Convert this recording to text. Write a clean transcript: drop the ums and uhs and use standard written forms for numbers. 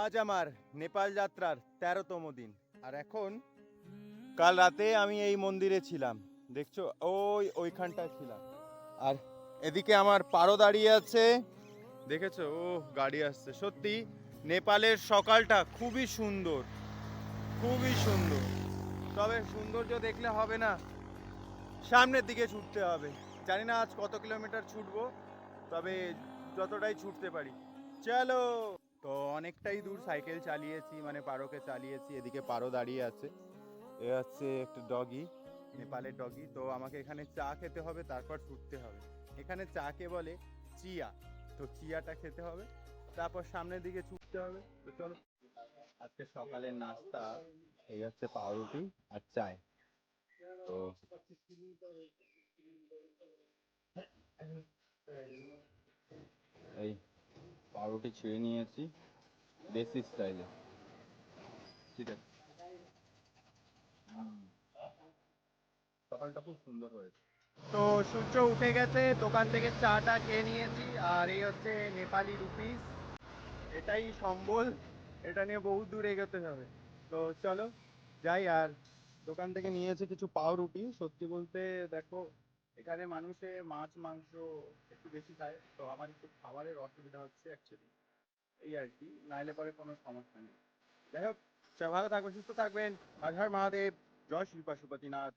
আজ আমার নেপাল যাত্রার 13তম দিন। আর এখন কাল রাতে আমি এই মন্দিরে ছিলাম, দেখছো ওইখানটায় ছিলাম। আর এদিকে আমার পারো দাঁড়িয়ে আছে, দেখেছো? ও গাড়ি আসছে। সত্যি নেপালের সকালটা খুবই সুন্দর, খুবই সুন্দর। তবে সৌন্দর্য দেখলে হবে না, সামনের দিকে ছুটতে হবে। জানি না আজ কত কিলোমিটার ছুটবো, তবে যতটাই ছুটতে পারি। চলো। তো অনেকটাই দূর সাইকেল চালিয়েছি, মানে পারোকে চালিয়েছি। এদিকে পারো দাঁড়িয়ে আছে, এ হচ্ছে একটা ডগি, নেপালের ডগি। তো আমাকে এখানে চা খেতে হবে, তারপর ছুটতে হবে। এখানে চাকে বলে চিয়া, তো চিয়াটা খেতে হবে, তারপর সামনের দিকে ছুটতে হবে। তো চলো। আজকে সকালের নাস্তা এই হচ্ছে পাউরুটি আর চায়। তো এই পাউরুটি ছিঁড়ে নিয়েছি দেশি স্টাইলে, ঠিক আছে। সকালটা খুব সুন্দর হয়েছে। তো সূর্য উঠে গেছে, দোকান থেকে চাটা খেয়ে নিয়েছি। আর এই হচ্ছে নেপালি রুপিস, এটাই সম্বল। এটা নিয়ে বহু দূর এগোতে হবে। তো চলো যাই। আর দোকান থেকে নিয়েছে কিছু পাউরুটি। সত্যি বলতে দেখো, এখানে মানুষে মাছ মাংস একটু বেশি খায়, তো আমার একটু খাবারের অসুবিধা হচ্ছে অ্যাকচুয়ালি, এই আর কি। নাইলে পরে কোনো সমস্যা নেই। যাই হোক, সবাই ভালো থাকবেন, সুস্থ থাকবেন। হর হর মহাদেব, জয় শ্রী পশুপতিনাথ।